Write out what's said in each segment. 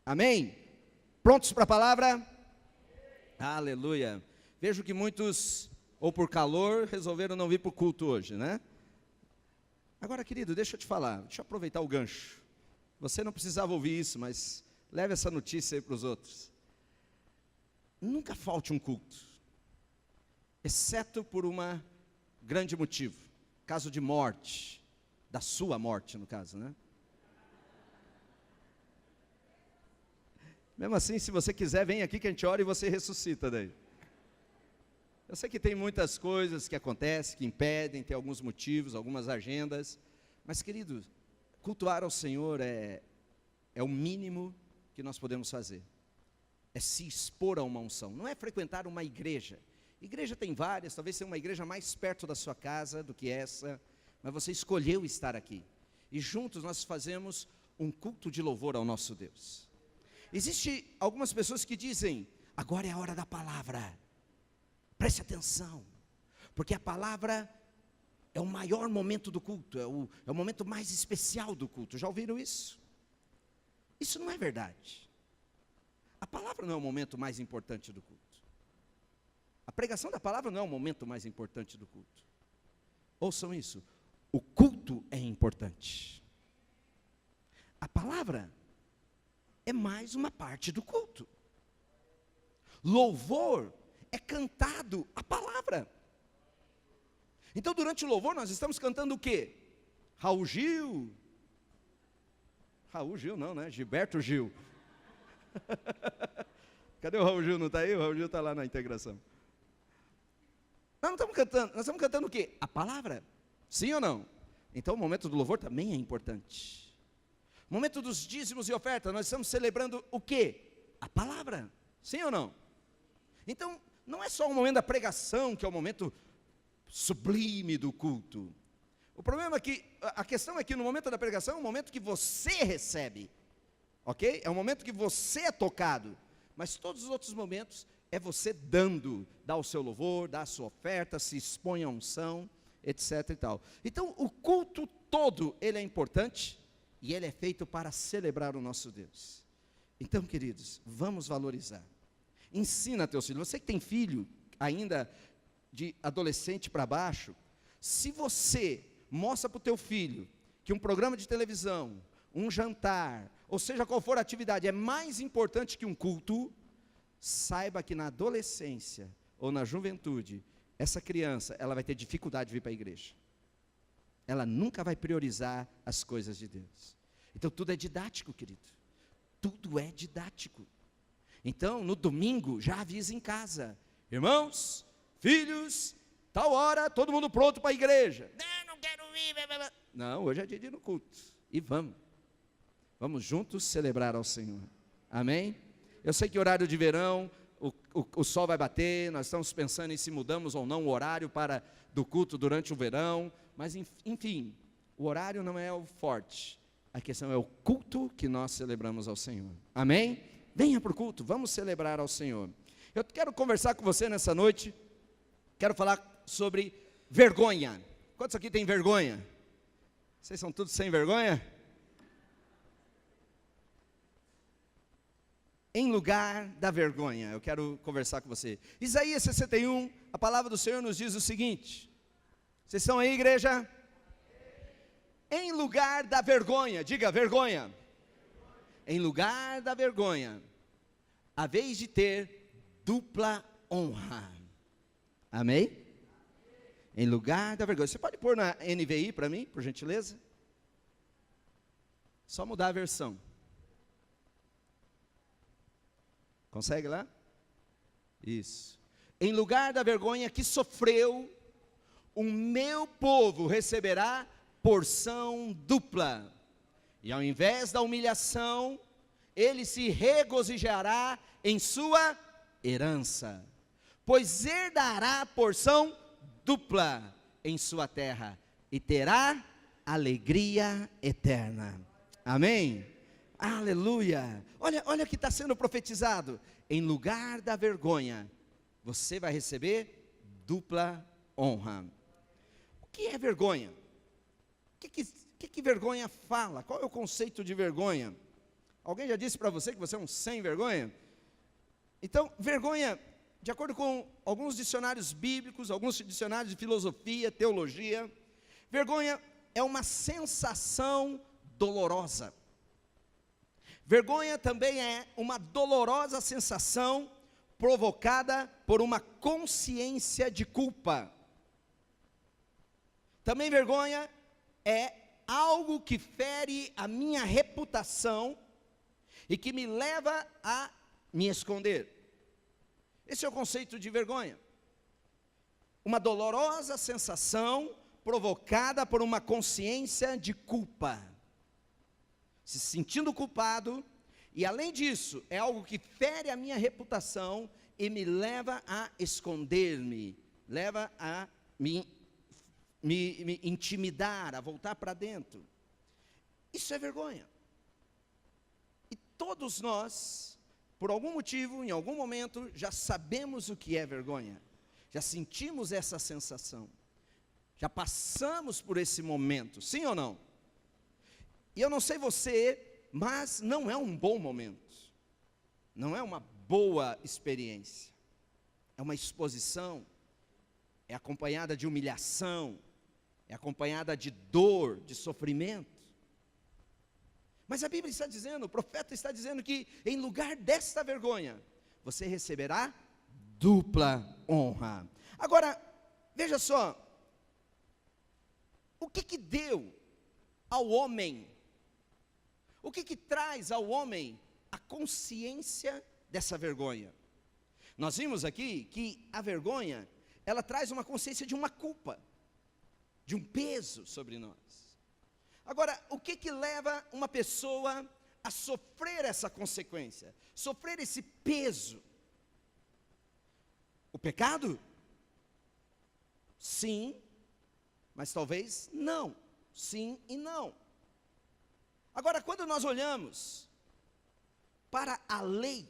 Amém? Prontos para a palavra? Aleluia. Vejo que muitos, ou por calor, resolveram não vir para o culto hoje, né? Agora, querido, deixa eu te falar, deixa eu aproveitar o gancho. Você não precisava ouvir isso, mas leve essa notícia aí para os outros. Nunca falte um culto, exceto por um grande motivo, caso de morte, da sua morte no caso, né? Mesmo assim, se você quiser, vem aqui que a gente ora e você ressuscita daí. Eu sei que tem muitas coisas que acontecem, que impedem, tem alguns motivos, algumas agendas, mas querido, cultuar ao Senhor é o mínimo que nós podemos fazer. É se expor a uma unção, não é frequentar uma igreja. Igreja tem várias, talvez seja uma igreja mais perto da sua casa do que essa, mas você escolheu estar aqui. E juntos nós fazemos um culto de louvor ao nosso Deus. Existem algumas pessoas que dizem, agora é a hora da palavra. Preste atenção, porque a palavra é o maior momento do culto, é o momento mais especial do culto. Já ouviram isso? Isso não é verdade. A palavra não é o momento mais importante do culto. A pregação da palavra não é o momento mais importante do culto. Ouçam isso, o culto é importante. A palavra é mais uma parte do culto. Louvor é cantado a palavra. Então durante o louvor nós estamos cantando o quê? Raul Gil não, né? Gilberto Gil. Cadê o Raul Gil? Não está aí? O Raul Gil está lá na integração. Nós não estamos cantando, nós estamos cantando o quê? A palavra. Sim ou não? Então o momento do louvor também é importante. O momento dos dízimos e ofertas, nós estamos celebrando o quê? A palavra. Sim ou não? Então, não é só o momento da pregação, que é o momento sublime do culto. O problema é que, a questão é que no momento da pregação é o momento que você recebe, ok? É o momento que você é tocado, mas todos os outros momentos é você dá o seu louvor, dá a sua oferta, se expõe à unção, etc e tal. Então, o culto todo, ele é importante, e ele é feito para celebrar o nosso Deus. Então, queridos, vamos valorizar. Ensina teus filhos. Você que tem filho ainda de adolescente para baixo, se você mostra para o teu filho que um programa de televisão, um jantar, ou seja qual for a atividade, é mais importante que um culto, saiba que na adolescência ou na juventude, essa criança, ela vai ter dificuldade de vir para a igreja. Ela nunca vai priorizar as coisas de Deus. Então tudo é didático, querido. Tudo é didático. Então, no domingo, já avisa em casa. Irmãos, filhos, tal hora, todo mundo pronto para a igreja. Não quero ir. Não, hoje é dia de ir no culto. E vamos. Vamos juntos celebrar ao Senhor. Amém? Eu sei que horário de verão, o sol vai bater, nós estamos pensando em se mudamos ou não o horário do culto durante o verão. Mas, enfim, o horário não é o forte. A questão é o culto que nós celebramos ao Senhor. Amém? Venha para o culto, vamos celebrar ao Senhor. Eu quero conversar com você nessa noite, quero falar sobre vergonha. Quantos aqui tem vergonha? Vocês são todos sem vergonha? Em lugar da vergonha, eu quero conversar com você. Isaías 61, a palavra do Senhor nos diz o seguinte. Vocês estão aí, igreja? Em lugar da vergonha, diga vergonha. Em lugar da vergonha, a vez de ter dupla honra. Amém? Em lugar da vergonha. Você pode pôr na NVI para mim, por gentileza? Só mudar a versão. Consegue lá? Isso. Em lugar da vergonha que sofreu, o meu povo receberá porção dupla. E ao invés da humilhação, ele se regozijará em sua herança, pois herdará porção dupla em sua terra, e terá alegria eterna. Amém? Aleluia! Olha o que está sendo profetizado. Em lugar da vergonha, você vai receber dupla honra. O que é vergonha? O que vergonha fala? Qual é o conceito de vergonha? Alguém já disse para você que você é um sem vergonha? Então, vergonha, de acordo com alguns dicionários bíblicos, alguns dicionários de filosofia, teologia, vergonha é uma sensação dolorosa. Vergonha também é uma dolorosa sensação provocada por uma consciência de culpa. Também vergonha é algo que fere a minha reputação e que me leva a me esconder. Esse é o conceito de vergonha. Uma dolorosa sensação provocada por uma consciência de culpa. Se sentindo culpado, e além disso, é algo que fere a minha reputação e me leva a esconder-me, leva a me intimidar, a voltar para dentro. Isso é vergonha. E todos nós, por algum motivo, em algum momento, já sabemos o que é vergonha. Já sentimos essa sensação. Já passamos por esse momento, sim ou não? E eu não sei você, mas não é um bom momento. Não é uma boa experiência. É uma exposição. É acompanhada de humilhação. É acompanhada de dor, de sofrimento. Mas a Bíblia está dizendo, o profeta está dizendo que em lugar desta vergonha, você receberá dupla honra. Agora, veja só, o que deu ao homem? O que traz ao homem a consciência dessa vergonha? Nós vimos aqui que a vergonha, ela traz uma consciência de uma culpa, de um peso sobre nós. Agora, o que leva uma pessoa a sofrer essa consequência? Sofrer esse peso? O pecado? Sim, mas talvez não. Sim e não. Agora, quando nós olhamos para a lei,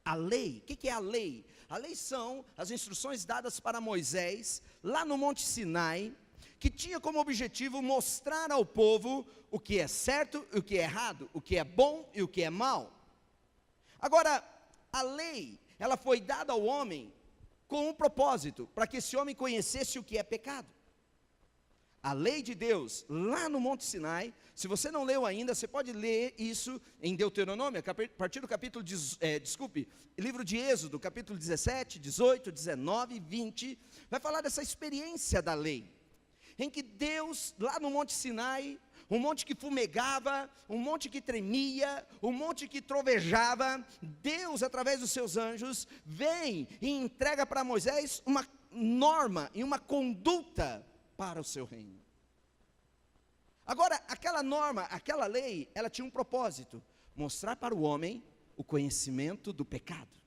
o que é a lei? A lei são as instruções dadas para Moisés, lá no Monte Sinai, que tinha como objetivo mostrar ao povo o que é certo e o que é errado, o que é bom e o que é mal. Agora, a lei, ela foi dada ao homem com um propósito, para que esse homem conhecesse o que é pecado. A lei de Deus, lá no Monte Sinai, se você não leu ainda, você pode ler isso em Deuteronômio, a partir do capítulo, livro de Êxodo, capítulo 17, 18, 19 e 20, vai falar dessa experiência da lei, em que Deus, lá no Monte Sinai, um monte que fumegava, um monte que tremia, um monte que trovejava, Deus, através dos seus anjos, vem e entrega para Moisés uma norma e uma conduta para o seu reino. Agora, aquela norma, aquela lei, ela tinha um propósito: mostrar para o homem o conhecimento do pecado.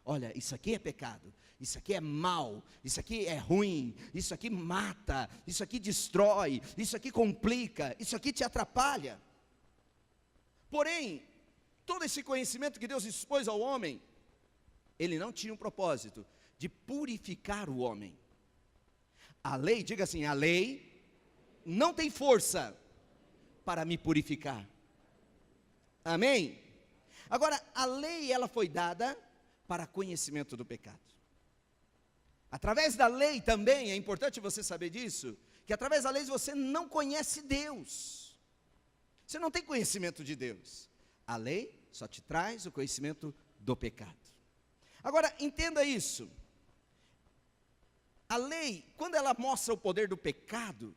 Olha, isso aqui é pecado, isso aqui é mal, isso aqui é ruim, isso aqui mata, isso aqui destrói, isso aqui complica, isso aqui te atrapalha. Porém, todo esse conhecimento que Deus expôs ao homem, ele não tinha um propósito de purificar o homem. A lei, diga assim, a lei não tem força para me purificar. Amém? Agora, a lei, ela foi dada para conhecimento do pecado. Através da lei também, é importante você saber disso, que através da lei você não conhece Deus. Você não tem conhecimento de Deus. A lei só te traz o conhecimento do pecado. Agora, entenda isso. A lei, quando ela mostra o poder do pecado,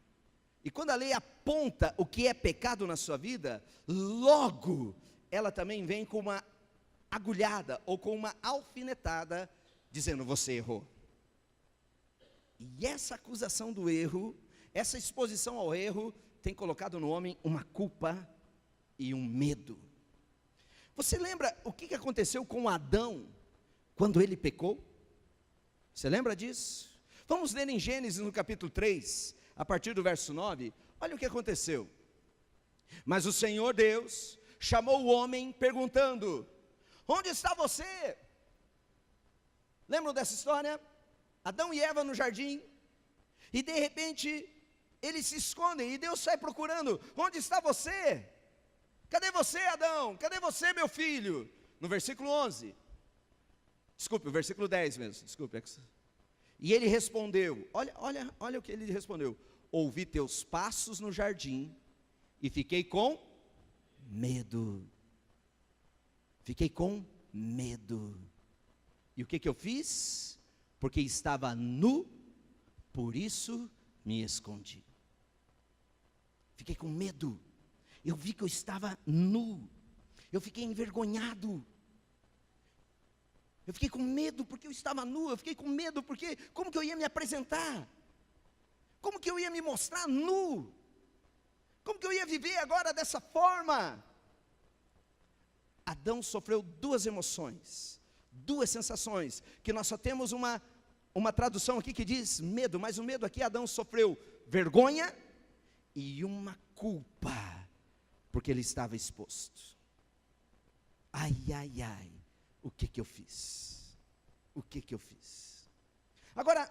e quando a lei aponta o que é pecado na sua vida, logo ela também vem com uma agulhada ou com uma alfinetada, dizendo: você errou. E essa acusação do erro, essa exposição ao erro, tem colocado no homem uma culpa e um medo. Você lembra o que aconteceu com Adão quando ele pecou? Você lembra disso? Vamos ler em Gênesis no capítulo 3, a partir do verso 9, olha o que aconteceu. Mas o Senhor Deus chamou o homem perguntando: onde está você? Lembram dessa história? Adão e Eva no jardim, e de repente eles se escondem, e Deus sai procurando: onde está você? Cadê você, Adão? Cadê você, meu filho? No versículo 11. Desculpe, o versículo 10 mesmo. Desculpe. E ele respondeu, olha o que ele respondeu. Ouvi teus passos no jardim e fiquei com medo. Fiquei com medo. E o que eu fiz? Porque estava nu, por isso me escondi. Fiquei com medo. Eu vi que eu estava nu. Eu fiquei envergonhado. Eu fiquei com medo porque eu estava nu. Eu fiquei com medo porque como que eu ia me apresentar? Como que eu ia me mostrar nu? Como que eu ia viver agora dessa forma? Adão sofreu duas emoções, duas sensações, que nós só temos uma tradução aqui que diz medo, mas o medo aqui, Adão sofreu vergonha e uma culpa, porque ele estava exposto. Ai, o que eu fiz? O que eu fiz? Agora,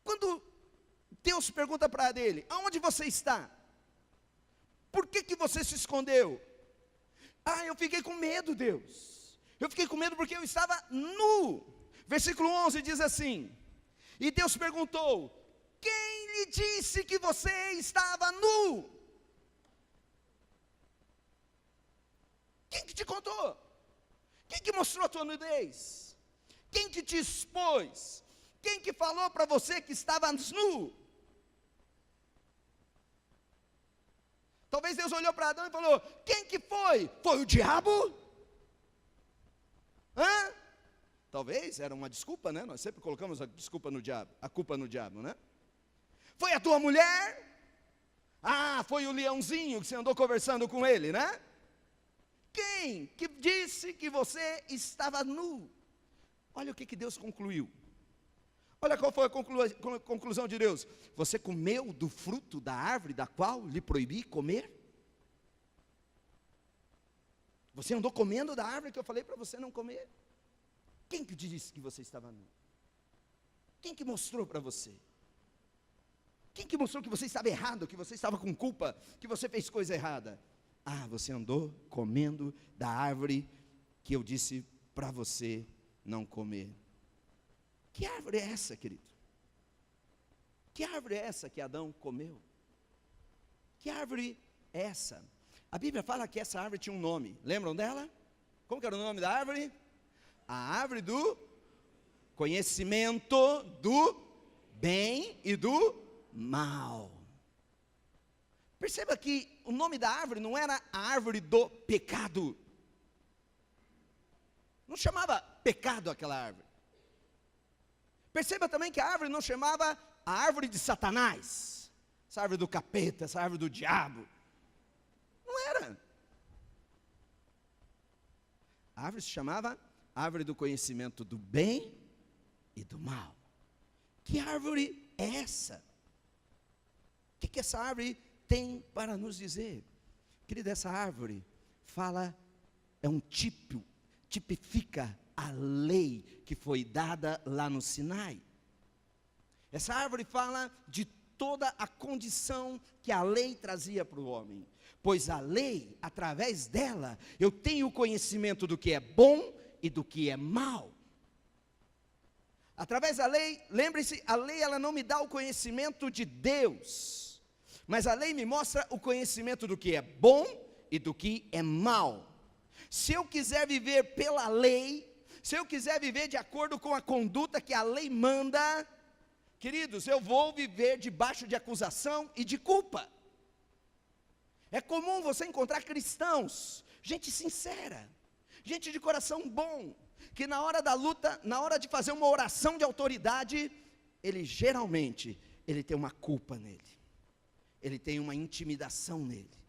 quando Deus pergunta para ele, aonde você está? Por que você se escondeu? Eu fiquei com medo, Deus. Eu fiquei com medo porque eu estava nu. Versículo 11 diz assim, e Deus perguntou, quem lhe disse que você estava nu? Quem que te contou? Quem que mostrou a tua nudez? Quem que te expôs? Quem que falou para você que estava nu? Talvez Deus olhou para Adão e falou, quem que foi? Foi o diabo? Talvez, era uma desculpa, né? Nós sempre colocamos a desculpa no diabo, a culpa no diabo, né? Foi a tua mulher? Foi o leãozinho que você andou conversando com ele, né? Quem que disse que você estava nu? Olha o que Deus concluiu. Olha qual foi a conclusão de Deus. Você comeu do fruto da árvore da qual lhe proibi comer? Você andou comendo da árvore que eu falei para você não comer? Quem que disse que você estava nu? Quem que mostrou para você? Quem que mostrou que você estava errado, que você estava com culpa, que você fez coisa errada? Você andou comendo da árvore que eu disse para você não comer. Que árvore é essa, querido? Que árvore é essa que Adão comeu? Que árvore é essa? A Bíblia fala que essa árvore tinha um nome. Lembram dela? Como que era o nome da árvore? A árvore do conhecimento do bem e do mal. Perceba que o nome da árvore não era a árvore do pecado. Não chamava pecado aquela árvore. Perceba também que a árvore não chamava a árvore de Satanás, essa árvore do capeta, essa árvore do diabo. Não era. A árvore se chamava árvore do conhecimento do bem e do mal. Que árvore é essa? O que essa árvore tem para nos dizer? Querida, essa árvore tipifica a lei que foi dada lá no Sinai. Essa árvore fala de toda a condição que a lei trazia para o homem, pois a lei, através dela, eu tenho conhecimento do que é bom e do que é mal. Através da lei, lembre-se, a lei ela não me dá o conhecimento de Deus, mas a lei me mostra o conhecimento do que é bom e do que é mal. Se eu quiser viver pela lei, se eu quiser viver de acordo com a conduta que a lei manda, queridos, eu vou viver debaixo de acusação e de culpa. É comum você encontrar cristãos, gente sincera, gente de coração bom, que na hora da luta, na hora de fazer uma oração de autoridade, ele tem uma culpa nele, ele tem uma intimidação nele,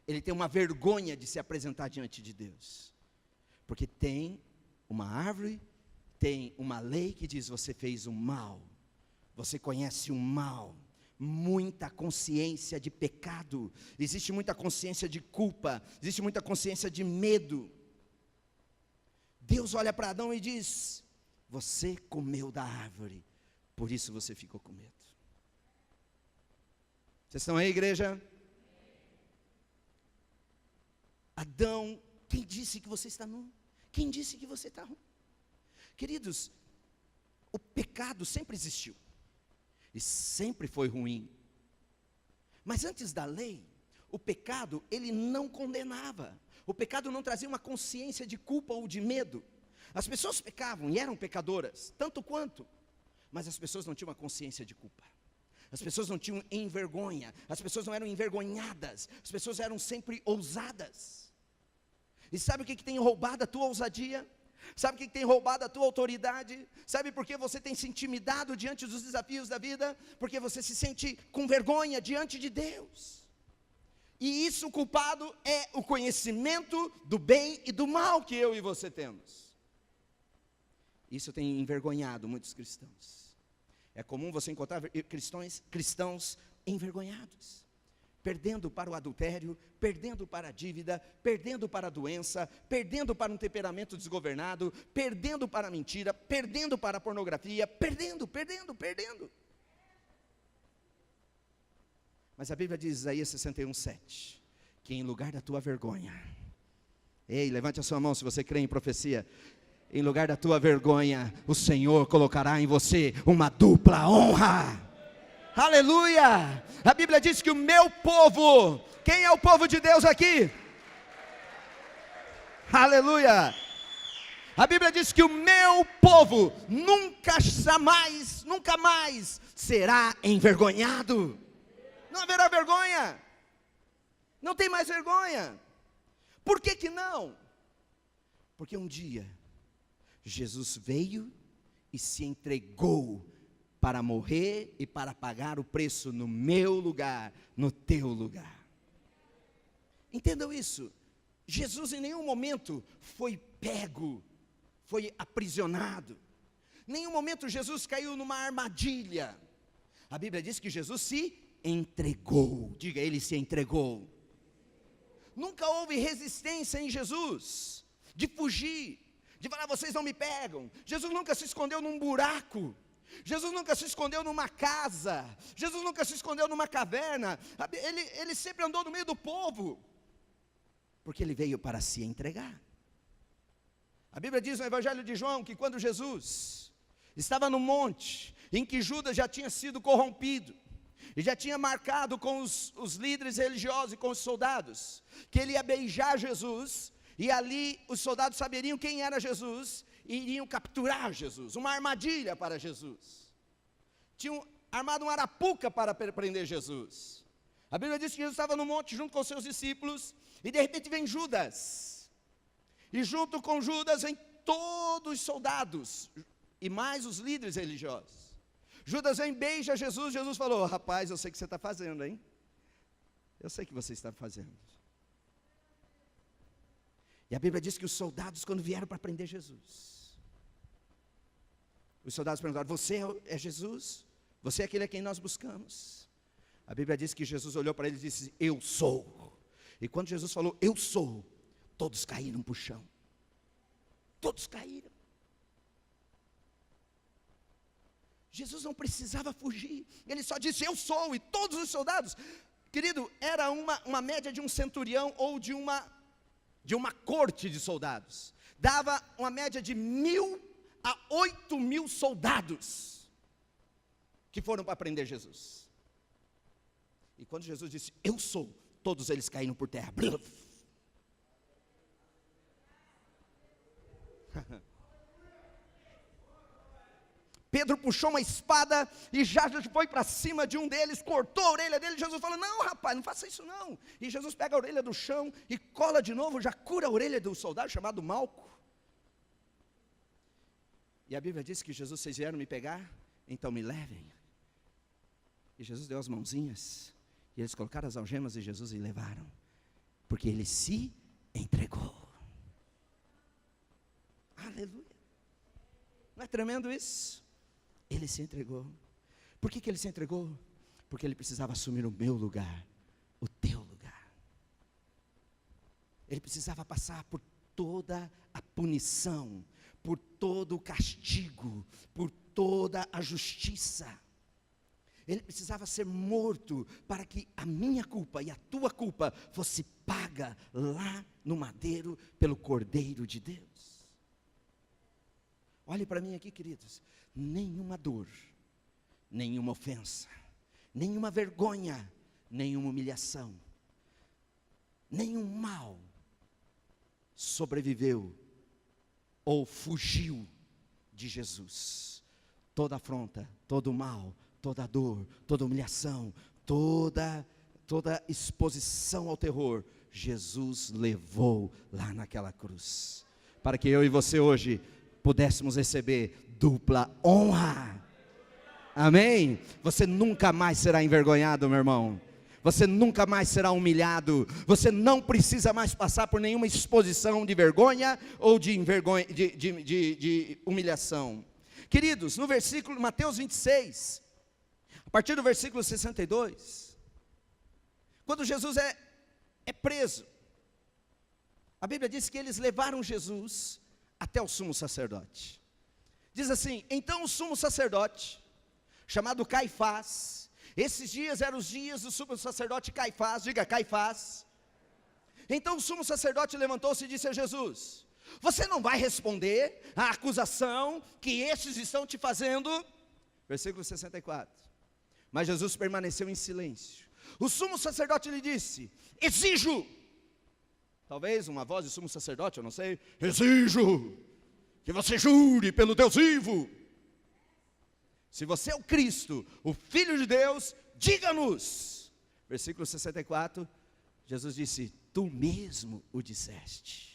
ele tem uma vergonha de se apresentar diante de Deus, porque tem uma árvore, tem uma lei que diz: você fez o mal, você conhece o mal, muita consciência de pecado, existe muita consciência de culpa, existe muita consciência de medo. Deus olha para Adão e diz: você comeu da árvore, por isso você ficou com medo. Vocês estão aí, igreja? Adão, quem disse que você está nu? Quem disse que você está nu? Queridos, o pecado sempre existiu. E sempre foi ruim. Mas antes da lei, o pecado, ele não condenava. O pecado não trazia uma consciência de culpa ou de medo. As pessoas pecavam e eram pecadoras, tanto quanto. Mas as pessoas não tinham uma consciência de culpa. As pessoas não tinham envergonha. As pessoas não eram envergonhadas. As pessoas eram sempre ousadas. E sabe o que tem roubado a tua ousadia? Sabe o que tem roubado a tua autoridade? Sabe por que você tem se intimidado diante dos desafios da vida? Porque você se sente com vergonha diante de Deus. E isso, o culpado, é o conhecimento do bem e do mal que eu e você temos. Isso tem envergonhado muitos cristãos. É comum você encontrar cristãos envergonhados. Perdendo para o adultério, perdendo para a dívida, perdendo para a doença, perdendo para um temperamento desgovernado, perdendo para a mentira, perdendo para a pornografia, perdendo. Mas a Bíblia diz, Isaías 61:7, que em lugar da tua vergonha, ei, levante a sua mão se você crê em profecia, em lugar da tua vergonha, o Senhor colocará em você uma dupla honra. Aleluia! A Bíblia diz que o meu povo, quem é o povo de Deus aqui? Aleluia! A Bíblia diz que o meu povo nunca mais será envergonhado. Não haverá vergonha. Não tem mais vergonha. Por que não? Porque um dia Jesus veio e se entregou para morrer e para pagar o preço no meu lugar, no teu lugar. Entendam isso. Jesus em nenhum momento foi pego, foi aprisionado. Em nenhum momento Jesus caiu numa armadilha. A Bíblia diz que Jesus se entregou. Diga, ele se entregou. Nunca houve resistência em Jesus de fugir, de falar, vocês não me pegam. Jesus nunca se escondeu num buraco. Jesus nunca se escondeu numa casa. Jesus nunca se escondeu numa caverna. Ele sempre andou no meio do povo, porque ele veio para se entregar. A Bíblia diz no Evangelho de João que quando Jesus estava no monte, em que Judas já tinha sido corrompido, e já tinha marcado com os líderes religiosos e com os soldados, que ele ia beijar Jesus, e ali os soldados saberiam quem era Jesus, e iriam capturar Jesus, uma armadilha para Jesus. Tinham armado uma arapuca para prender Jesus. A Bíblia diz que Jesus estava no monte junto com os seus discípulos, e de repente vem Judas, e junto com Judas vem todos os soldados, e mais os líderes religiosos. Judas vem, beija Jesus, Jesus falou, rapaz, eu sei o que você está fazendo, hein? Eu sei o que você está fazendo. E a Bíblia diz que os soldados, quando vieram para prender Jesus, os soldados perguntaram, você é Jesus? Você é aquele a quem nós buscamos? A Bíblia diz que Jesus olhou para eles e disse, eu sou. E quando Jesus falou, eu sou, todos caíram para o chão. Todos caíram. Jesus não precisava fugir, ele só disse, eu sou, e todos os soldados, querido, era uma média de um centurião ou de uma corte de soldados, dava uma média de 1.000 a 8.000 soldados, que foram para prender Jesus. E quando Jesus disse, eu sou, todos eles caíram por terra. Pedro puxou uma espada e já foi para cima de um deles, cortou a orelha dele. Jesus falou, não rapaz, não faça isso não. E Jesus pega a orelha do chão e cola de novo, já cura a orelha do soldado chamado Malco. E a Bíblia diz que Jesus, vocês vieram me pegar, então me levem. E Jesus deu as mãozinhas, e eles colocaram as algemas de Jesus e levaram, porque ele se entregou. Aleluia. Não é tremendo isso? Ele se entregou. Por que ele se entregou? Porque ele precisava assumir o meu lugar, o teu lugar. Ele precisava passar por toda a punição, por todo o castigo, por toda a justiça. Ele precisava ser morto para que a minha culpa e a tua culpa fosse paga lá no madeiro pelo Cordeiro de Deus. Olhe para mim aqui, queridos. Nenhuma dor, nenhuma ofensa, nenhuma vergonha, nenhuma humilhação, nenhum mal sobreviveu ou fugiu de Jesus. Toda afronta, todo mal, toda dor, toda humilhação, toda exposição ao terror, Jesus levou lá naquela cruz, para que eu e você hoje pudéssemos receber dupla honra. Amém? Você nunca mais será envergonhado, meu irmão. Você nunca mais será humilhado. Você não precisa mais passar por nenhuma exposição de vergonha ou de humilhação. Queridos, no versículo Mateus 26, a partir do versículo 62, quando Jesus é preso, a Bíblia diz que eles levaram Jesus até o sumo sacerdote. Diz assim: então o sumo sacerdote, chamado Caifás, esses dias eram os dias do sumo sacerdote Caifás, diga Caifás. Então o sumo sacerdote levantou-se e disse a Jesus: você não vai responder à acusação que estes estão te fazendo? Versículo 64. Mas Jesus permaneceu em silêncio. O sumo sacerdote lhe disse: exijo, talvez uma voz de sumo sacerdote, eu não sei, exijo que você jure pelo Deus vivo. Se você é o Cristo, o Filho de Deus, diga-nos. Versículo 64, Jesus disse: tu mesmo o disseste.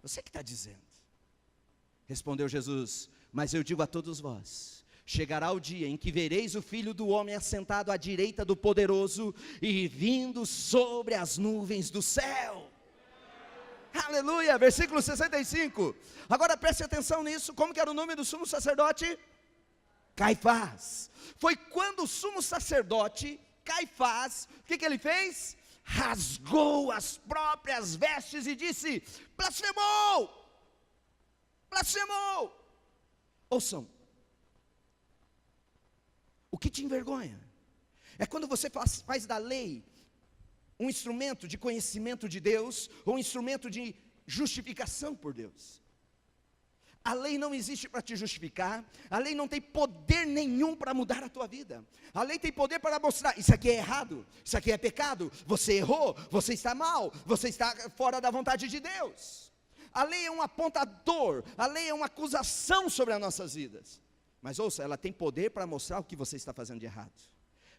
Você que está dizendo. Respondeu Jesus: mas eu digo a todos vós, chegará o dia em que vereis o Filho do Homem assentado à direita do Poderoso e vindo sobre as nuvens do céu. Aleluia, versículo 65. Agora preste atenção nisso. Como que era o nome do sumo sacerdote? Caifás. Foi quando o sumo sacerdote Caifás, o que ele fez? Rasgou as próprias vestes e disse: blasfemou, blasfemou. Ouçam, o que te envergonha é quando você faz da lei um instrumento de conhecimento de Deus, ou um instrumento de justificação por Deus. A lei não existe para te justificar, a lei não tem poder nenhum para mudar a tua vida. A lei tem poder para mostrar: isso aqui é errado, isso aqui é pecado, você errou, você está mal, você está fora da vontade de Deus. A lei é um apontador, a lei é uma acusação sobre as nossas vidas. Mas ouça, ela tem poder para mostrar o que você está fazendo de errado,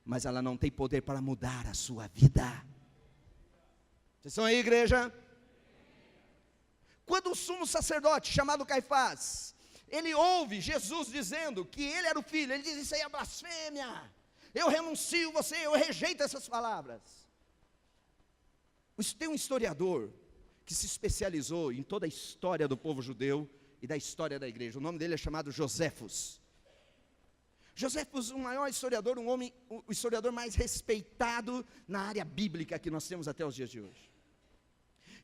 mas ela não tem poder para mudar a sua vida. Vocês estão aí, igreja? Quando o sumo sacerdote, chamado Caifás, ele ouve Jesus dizendo que ele era o filho, ele diz: isso aí é blasfêmia, eu renuncio você, eu rejeito essas palavras. Tem um historiador que se especializou em toda a história do povo judeu e da história da igreja. O nome dele é chamado Joséfus. Joséfus, o maior historiador, o historiador mais respeitado na área bíblica que nós temos até os dias de hoje.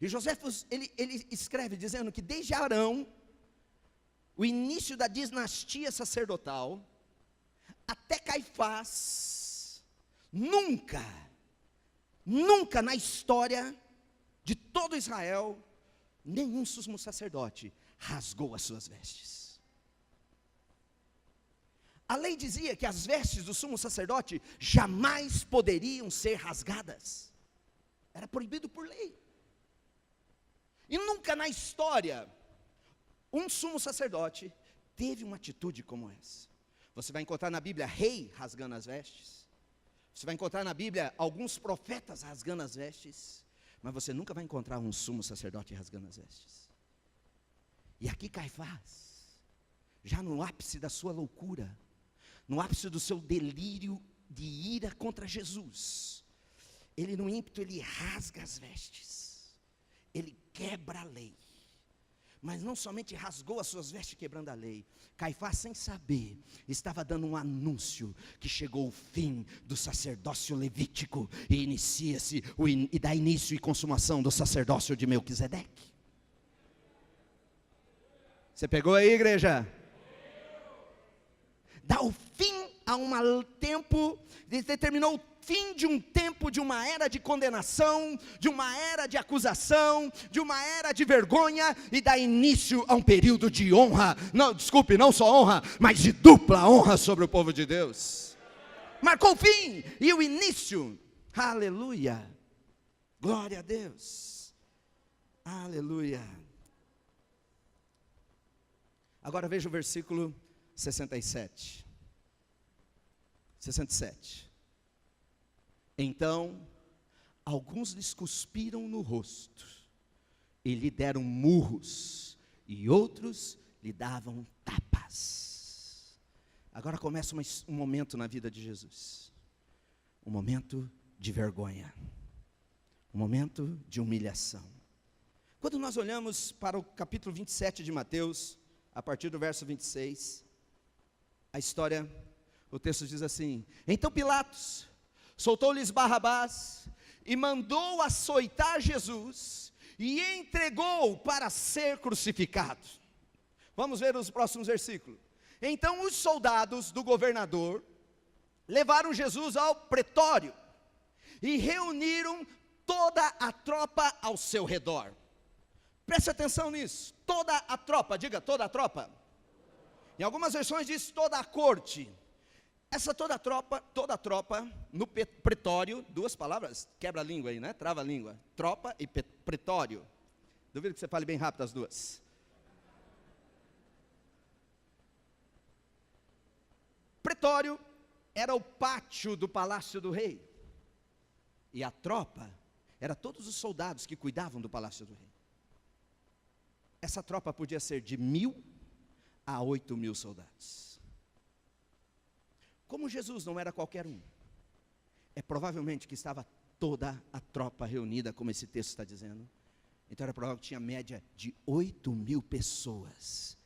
E Joséfus, ele escreve dizendo que desde Arão, o início da dinastia sacerdotal, até Caifás, nunca na história de todo Israel, nenhum sumo sacerdote rasgou as suas vestes. A lei dizia que as vestes do sumo sacerdote jamais poderiam ser rasgadas. Era proibido por lei. E nunca na história, um sumo sacerdote teve uma atitude como essa. Você vai encontrar na Bíblia rei rasgando as vestes. Você vai encontrar na Bíblia alguns profetas rasgando as vestes. Mas você nunca vai encontrar um sumo sacerdote rasgando as vestes. E aqui Caifás, já no ápice da sua loucura, no ápice do seu delírio de ira contra Jesus, ele no ímpeto, ele rasga as vestes. Ele quebra a lei. Mas não somente rasgou as suas vestes quebrando a lei. Caifás, sem saber, estava dando um anúncio que chegou o fim do sacerdócio levítico e dá início e consumação do sacerdócio de Melquisedeque. Você pegou aí, igreja? Dá o fim a um tempo, determinou o fim de um tempo, de uma era de condenação, de uma era de acusação, de uma era de vergonha, e dá início a um período de honra, não, desculpe, não só honra, mas de dupla honra sobre o povo de Deus. Marcou o fim e o início, aleluia, glória a Deus, aleluia. Agora veja o versículo 67. Então, alguns lhes cuspiram no rosto, e lhe deram murros, e outros lhe davam tapas. Agora começa um momento na vida de Jesus, um momento de vergonha, um momento de humilhação. Quando nós olhamos para o capítulo 27 de Mateus, a partir do verso 26, a história, o texto diz assim: então Pilatos soltou-lhes Barrabás e mandou açoitar Jesus e entregou para ser crucificado. Vamos ver os próximos versículos. Então os soldados do governador levaram Jesus ao pretório e reuniram toda a tropa ao seu redor. Preste atenção nisso, toda a tropa, diga toda a tropa. Em algumas versões diz toda a corte. Essa toda a tropa no pretório, duas palavras, quebra a língua aí, né? Trava a língua. Tropa e pretório. Duvido que você fale bem rápido as duas. Pretório era o pátio do palácio do rei. E a tropa era todos os soldados que cuidavam do palácio do rei. Essa tropa podia ser de 1.000 a 8.000 soldados. Como Jesus não era qualquer um, é provavelmente que estava toda a tropa reunida, como esse texto está dizendo. Então era provável que tinha média de 8.000 pessoas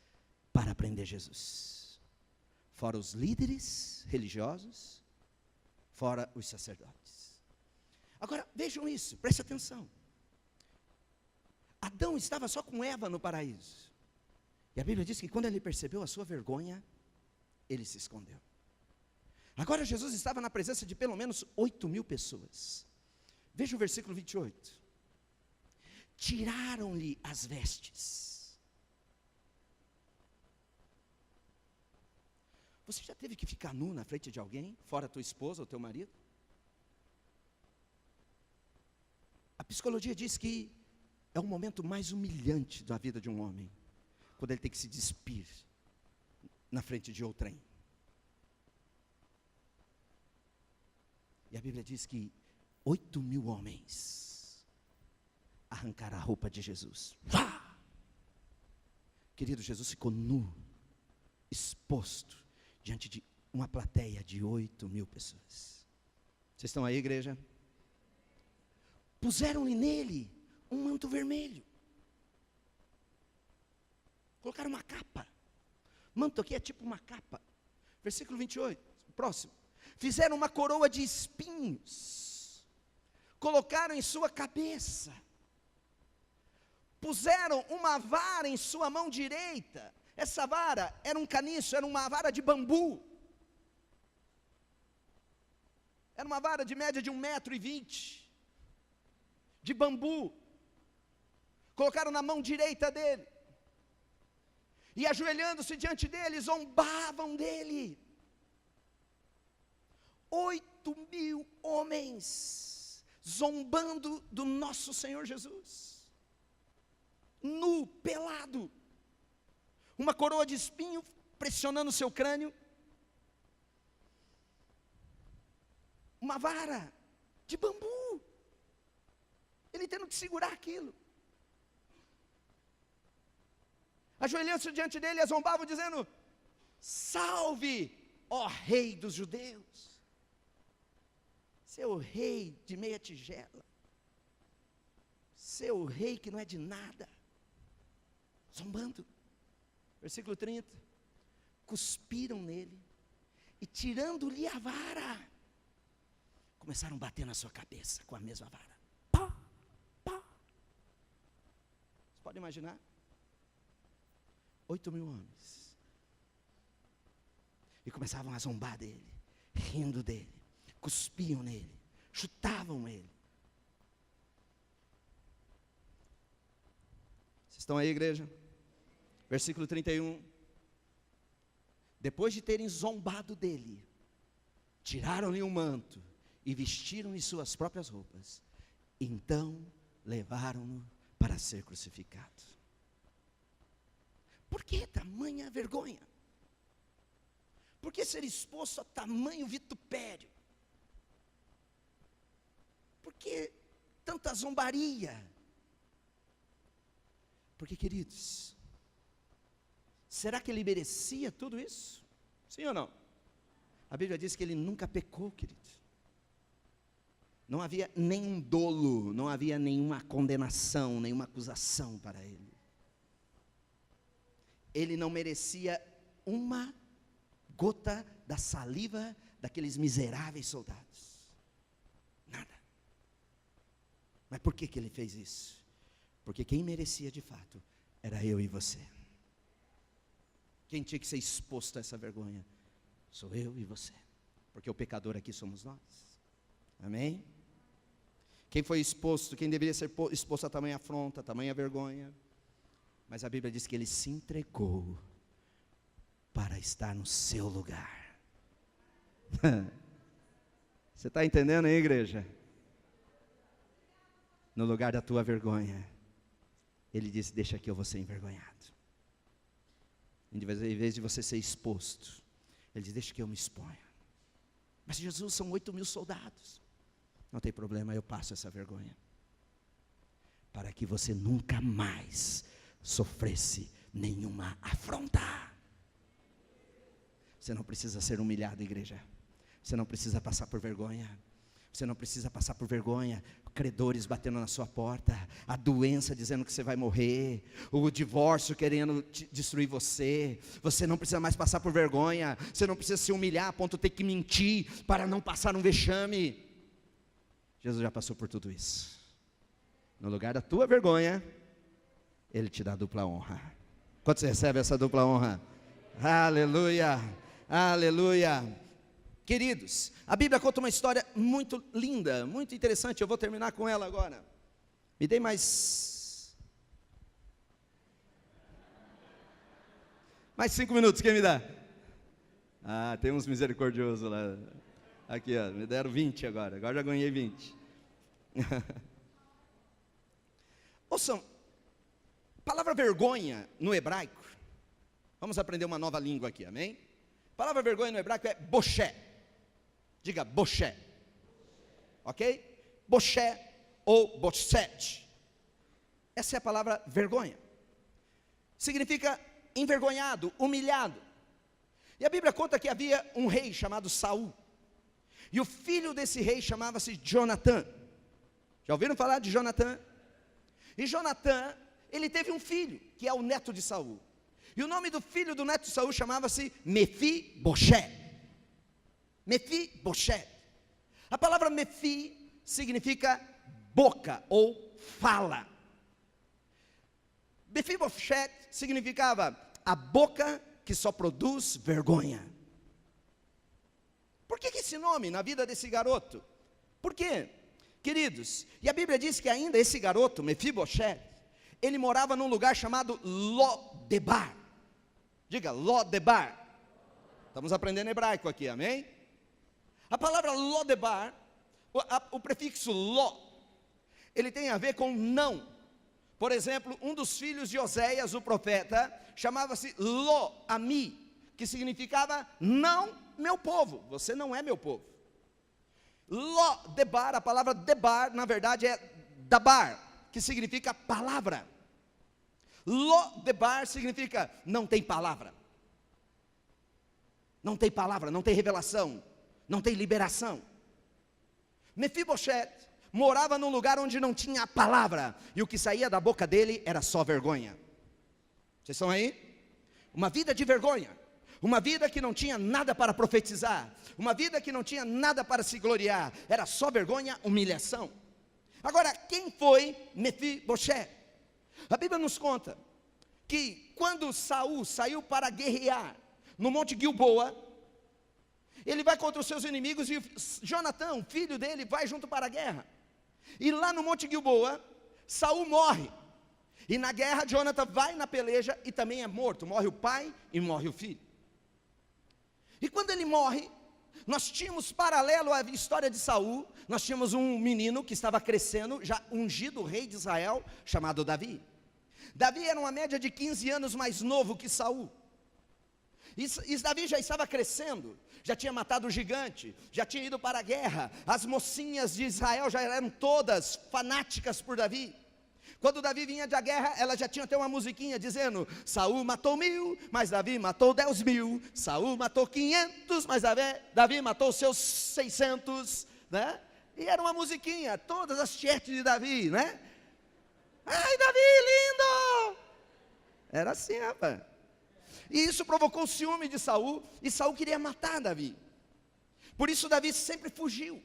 para prender Jesus. Fora os líderes religiosos, fora os sacerdotes. Agora vejam isso, preste atenção. Adão estava só com Eva no paraíso. E a Bíblia diz que quando ele percebeu a sua vergonha, ele se escondeu. Agora Jesus estava na presença de pelo menos 8.000 pessoas. Veja o versículo 28. Tiraram-lhe as vestes. Você já teve que ficar nu na frente de alguém, fora tua esposa ou teu marido? A psicologia diz que é o momento mais humilhante da vida de um homem, quando ele tem que se despir na frente de outrem. E a Bíblia diz que 8.000 homens arrancaram a roupa de Jesus. Uá! Querido, Jesus ficou nu, exposto, diante de uma plateia de 8.000 pessoas. Vocês estão aí, igreja? Puseram-lhe nele um manto vermelho. Colocaram uma capa. Manto aqui é tipo uma capa. Versículo 28, próximo. Fizeram uma coroa de espinhos. Colocaram em sua cabeça. Puseram uma vara em sua mão direita. Essa vara era um caniço, era uma vara de bambu. Era uma vara de média de 1,20 m. De bambu. Colocaram na mão direita dele. E ajoelhando-se diante dele, zombavam dele. 8.000 homens zombando do nosso Senhor Jesus. Nu, pelado. Uma coroa de espinho pressionando o seu crânio. Uma vara de bambu. Ele tendo que segurar aquilo. Ajoelhando-se diante dele, zombavam dizendo: salve, ó rei dos judeus. Seu rei de meia tigela. Seu rei que não é de nada. Zombando. Versículo 30. Cuspiram nele e tirando-lhe a vara, começaram a bater na sua cabeça com a mesma vara. Pá, pá. Você pode imaginar? 8.000 homens. e começavam a zombar dele, rindo dele, cuspiam nele, chutavam ele. Vocês estão aí, igreja? Versículo 31. Depois de terem zombado dele, tiraram-lhe o manto e vestiram-lhe suas próprias roupas. Então levaram-no para ser crucificado. Por que tamanha vergonha? Por que ser exposto a tamanho vitupério? Por que tanta zombaria? Porque, queridos, será que ele merecia tudo isso? Sim ou não? A Bíblia diz que ele nunca pecou, queridos. Não havia nenhum dolo, não havia nenhuma condenação, nenhuma acusação para ele. Ele não merecia uma gota da saliva daqueles miseráveis soldados. Nada. Mas por que ele fez isso? Porque quem merecia de fato era eu e você. Quem tinha que ser exposto a essa vergonha? Sou eu e você. Porque o pecador aqui somos nós. Amém? Quem foi exposto, quem deveria ser exposto a tamanha afronta, a tamanha vergonha? Mas a Bíblia diz que ele se entregou para estar no seu lugar. Você está entendendo aí, igreja? No lugar da tua vergonha, ele disse: deixa que eu vou ser envergonhado. Em vez de você ser exposto, ele diz: deixa que eu me exponha. Mas Jesus, são 8.000 soldados. Não tem problema, eu passo essa vergonha, para que você nunca mais sofresse nenhuma afronta. Você não precisa ser humilhado, igreja. Você não precisa passar por vergonha. Você não precisa passar por vergonha, credores batendo na sua porta, a doença dizendo que você vai morrer, o divórcio querendo destruir você. Você não precisa mais passar por vergonha. Você não precisa se humilhar a ponto de ter que mentir para não passar um vexame. Jesus já passou por tudo isso. No lugar da tua vergonha, Ele te dá dupla honra. Quando você recebe essa dupla honra? Aleluia, aleluia. Queridos, a Bíblia conta uma história muito linda, muito interessante. Eu vou terminar com ela agora. Me dê mais 5 minutos, quem me dá? Ah, tem uns misericordiosos lá. Aqui, ó, me deram 20 agora já ganhei 20. Ouçam, palavra vergonha no hebraico, vamos aprender uma nova língua aqui, amém? Palavra vergonha no hebraico é boché. Diga boché, ok? Boché ou boshet. Essa é a palavra vergonha. Significa envergonhado, humilhado. E a Bíblia conta que havia um rei chamado Saul. E o filho desse rei chamava-se Jonatã. Já ouviram falar de Jonatã? E Jonatã, ele teve um filho, que é o neto de Saul. E o nome do filho do neto de Saul chamava-se Mefi-bosheth. Mefi-bosheth. A palavra Mefi significa boca ou fala. Mefi-bosheth significava a boca que só produz vergonha. Por que esse nome na vida desse garoto? Por quê? Queridos, e a Bíblia diz que ainda esse garoto, Mefi-bosheth, ele morava num lugar chamado Lo-debar. Diga, Lo-debar. Estamos aprendendo hebraico aqui, amém? A palavra Lo-debar, o prefixo Lo, ele tem a ver com não. Por exemplo, um dos filhos de Oséias, o profeta, chamava-se Lo-ami, que significava não meu povo, você não é meu povo. Lo-debar, a palavra debar, na verdade é dabar, que significa palavra. Lo-debar significa não tem palavra. Não tem palavra, não tem revelação, não tem liberação. Mefi-bosheth morava num lugar onde não tinha a palavra, e o que saía da boca dele era só vergonha. Vocês estão aí? Uma vida de vergonha. Uma vida que não tinha nada para profetizar, uma vida que não tinha nada para se gloriar, era só vergonha, humilhação. Agora, quem foi Mefi-bosheth? A Bíblia nos conta que quando Saul saiu para guerrear no Monte Gilboa, Ele vai contra os seus inimigos e Jonatão, filho dele, vai junto para a guerra. E lá no Monte Gilboa, Saul morre. E na guerra, Jonatão vai na peleja e também é morto. Morre o pai e morre o filho. E quando ele morre, nós tínhamos paralelo à história de Saul, nós tínhamos um menino que estava crescendo, já ungido rei de Israel, chamado Davi. Davi era uma média de 15 anos mais novo que Saul. E Davi já estava crescendo, já tinha matado o gigante, já tinha ido para a guerra. As mocinhas de Israel já eram todas fanáticas por Davi. Quando Davi vinha da guerra, ela já tinha até uma musiquinha dizendo: Saul matou 1000, mas Davi matou 10.000. Saul matou 500, mas Davi matou seus 600, né? E era uma musiquinha, todas as tietes de Davi, né? Ai, Davi, lindo! Era assim, rapaz. E isso provocou o ciúme de Saul, e Saul queria matar Davi. Por isso Davi sempre fugiu.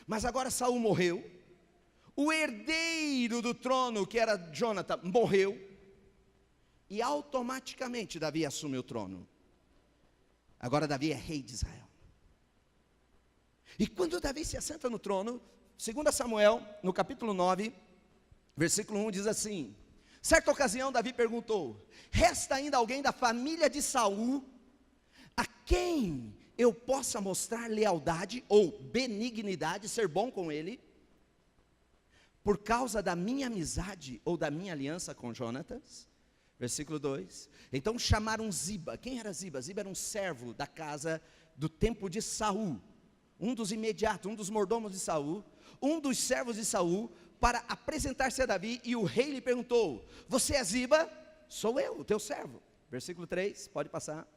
Mas agora Saul morreu. O herdeiro do trono, que era Jonatão, morreu. E automaticamente Davi assume o trono. Agora Davi é rei de Israel. E quando Davi se assenta no trono, 2 Samuel, no capítulo 9, versículo 1 diz assim: certa ocasião Davi perguntou: resta ainda alguém da família de Saul a quem eu possa mostrar lealdade ou benignidade, ser bom com ele, por causa da minha amizade ou da minha aliança com Jonatas? Versículo 2: então chamaram Ziba. Quem era Ziba? Ziba era um servo da casa do templo de Saul, um dos imediatos, um dos mordomos de Saul, um dos servos de Saul, para apresentar-se a Davi. E o rei lhe perguntou: você é Ziba? Sou eu, o teu servo. Versículo 3, pode passar.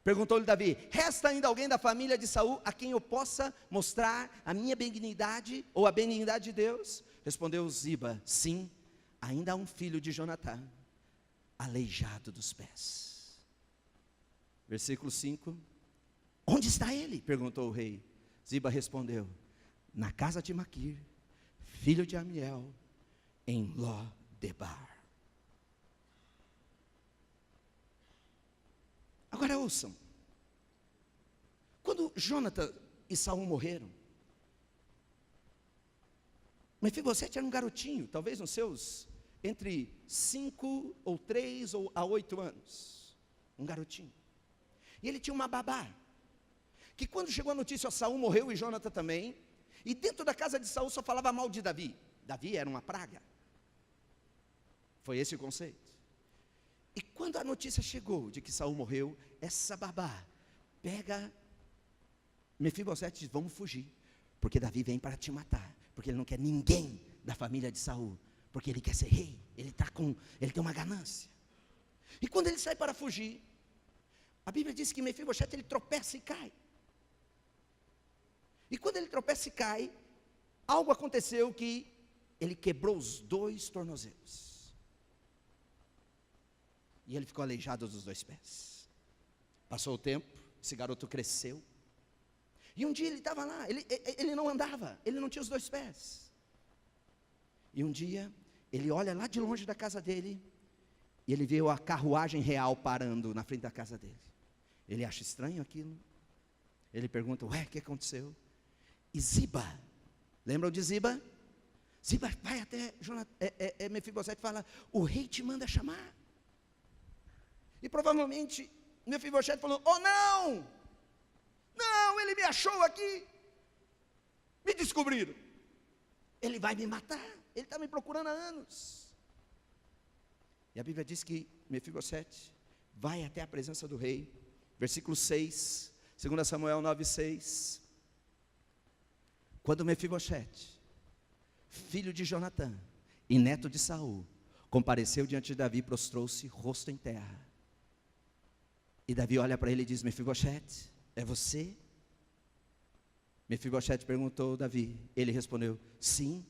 Perguntou-lhe Davi: resta ainda alguém da família de Saul a quem eu possa mostrar a minha benignidade ou a benignidade de Deus? Respondeu Ziba: sim, ainda há um filho de Jonatã, aleijado dos pés. Versículo 5: onde está ele? Perguntou o rei. Ziba respondeu: na casa de Maquir, filho de Amiel, em Lo-debar. Agora ouçam, quando Jonatã e Saul morreram, Mefibosete era um garotinho, talvez nos seus entre 5 ou 3 ou a 8 anos, um garotinho. E ele tinha uma babá, que quando chegou a notícia, Saul morreu e Jonatã também, e dentro da casa de Saul só falava mal de Davi. Davi era uma praga. Foi esse o conceito. E quando a notícia chegou de que Saul morreu, essa babá pega Mefibosete e diz: vamos fugir, porque Davi vem para te matar, porque ele não quer ninguém da família de Saul, porque ele quer ser rei, ele tem uma ganância. E quando ele sai para fugir, a Bíblia diz que Mefibosete ele tropeça e cai. E quando ele tropeça e cai, algo aconteceu que ele quebrou os 2 tornozelos. E ele ficou aleijado dos 2 pés. Passou o tempo, esse garoto cresceu. E um dia ele estava lá, ele não andava, ele não tinha os 2 pés. E um dia, ele olha lá de longe da casa dele, e ele vê a carruagem real parando na frente da casa dele. Ele acha estranho aquilo. Ele pergunta: ué, o que aconteceu? E Ziba, lembram de Ziba? Ziba vai até Mefibosete e fala: o rei te manda chamar. E provavelmente Mefibosete falou: oh não, não, ele me achou aqui, me descobriram, ele vai me matar, ele está me procurando há anos. E a Bíblia diz que Mefibosete vai até a presença do rei. Versículo 6, 2 Samuel 9:6. Quando Mefibosete, filho de Jonatã e neto de Saul, compareceu diante de Davi, prostrou-se, rosto em terra. E Davi olha para ele e diz: Mefibosete, é você? Mefibosete perguntou a Davi. Ele respondeu: sim,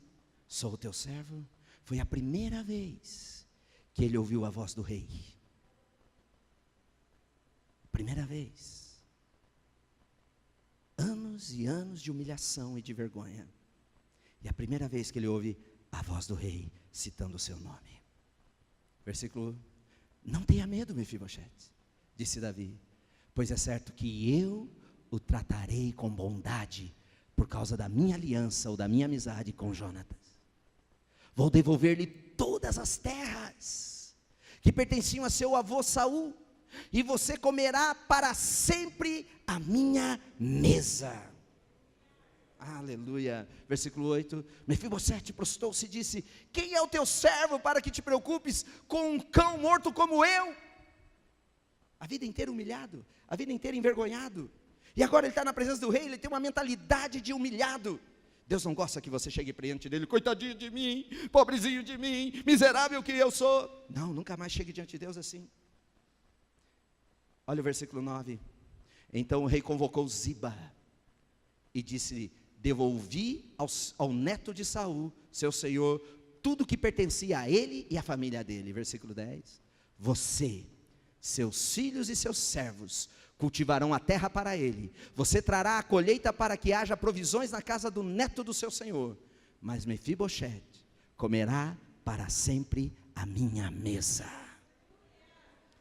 sou o teu servo. Foi a primeira vez que ele ouviu a voz do rei. Primeira vez. Anos e anos de humilhação e de vergonha. E a primeira vez que ele ouve a voz do rei citando o seu nome. Versículo: não tenha medo, Mefibosete, disse Davi, pois é certo que eu o tratarei com bondade, por causa da minha aliança ou da minha amizade com Jonatas. Vou devolver-lhe todas as terras que pertenciam a seu avô Saul, e você comerá para sempre a minha mesa. Aleluia. Versículo 8, Mefibosete prostrou-se e disse: quem é o teu servo para que te preocupes com um cão morto como eu? A vida inteira humilhado, a vida inteira envergonhado, e agora ele está na presença do rei, ele tem uma mentalidade de humilhado. Deus não gosta que você chegue diante dele: coitadinho de mim, pobrezinho de mim, miserável que eu sou. Não, nunca mais chegue diante de Deus assim. Olha o versículo 9, então o rei convocou Ziba, e disse: devolvi ao neto de Saul, seu senhor, tudo que pertencia a ele e à família dele. Versículo 10, você, seus filhos e seus servos cultivarão a terra para ele, você trará a colheita para que haja provisões na casa do neto do seu senhor, mas Mefibosete comerá para sempre a minha mesa.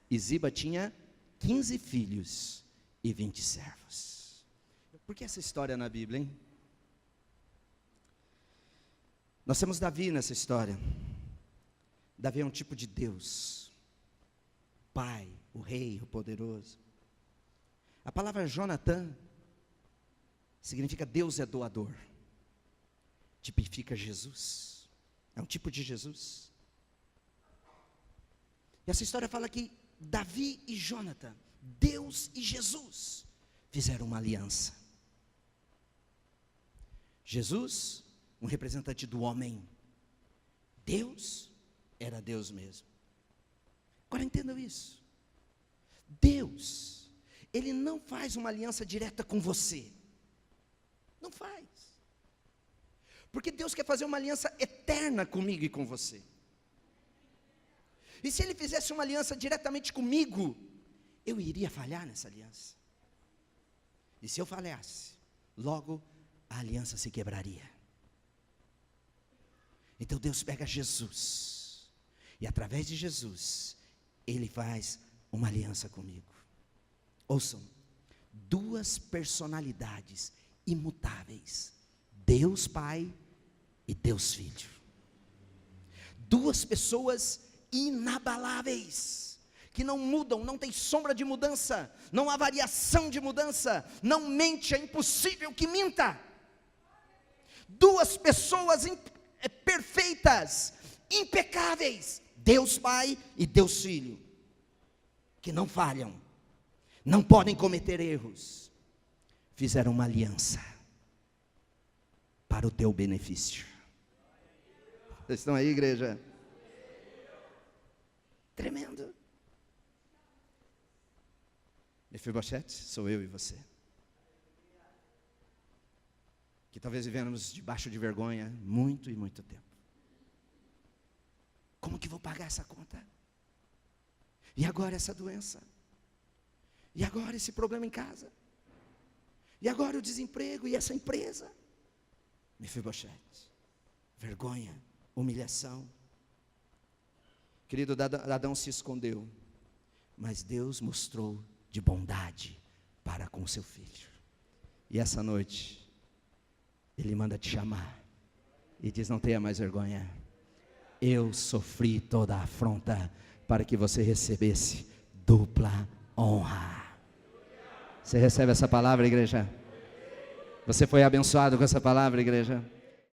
E Ziba tinha 15 filhos e 20 servos. Por que essa história na Bíblia, hein? Nós temos Davi nessa história. Davi é um tipo de Deus, Pai, o Rei, o Poderoso. A palavra Jonatã significa Deus é doador, tipifica Jesus, é um tipo de Jesus. E essa história fala que Davi e Jonatã, Deus e Jesus, fizeram uma aliança. Jesus, um representante do homem, Deus era Deus mesmo. Agora entendam isso. Deus, Ele não faz uma aliança direta com você. Não faz. Porque Deus quer fazer uma aliança eterna comigo e com você. E se Ele fizesse uma aliança diretamente comigo, eu iria falhar nessa aliança. E se eu falhasse, logo a aliança se quebraria. Então Deus pega Jesus, e através de Jesus, Ele faz uma aliança comigo. Ouçam, duas personalidades imutáveis, Deus Pai e Deus Filho. Duas pessoas inabaláveis, que não mudam, não tem sombra de mudança, não há variação de mudança, não mente, é impossível que minta. Duas pessoas perfeitas, impecáveis, Deus Pai e Deus Filho, que não falham, não podem cometer erros, fizeram uma aliança para o teu benefício. Vocês estão aí, igreja? Tremendo. Mefibosete sou eu e você, que talvez vivemos debaixo de vergonha muito e muito tempo. Como que vou pagar essa conta? E agora essa doença? E agora esse problema em casa? E agora o desemprego e essa empresa? Mefibosete, vergonha, humilhação. Querido, Adão se escondeu, mas Deus mostrou de bondade para com seu filho. E essa noite, Ele manda te chamar e diz: não tenha mais vergonha. Eu sofri toda a afronta para que você recebesse dupla honra. Você recebe essa palavra, igreja? Você foi abençoado com essa palavra, igreja?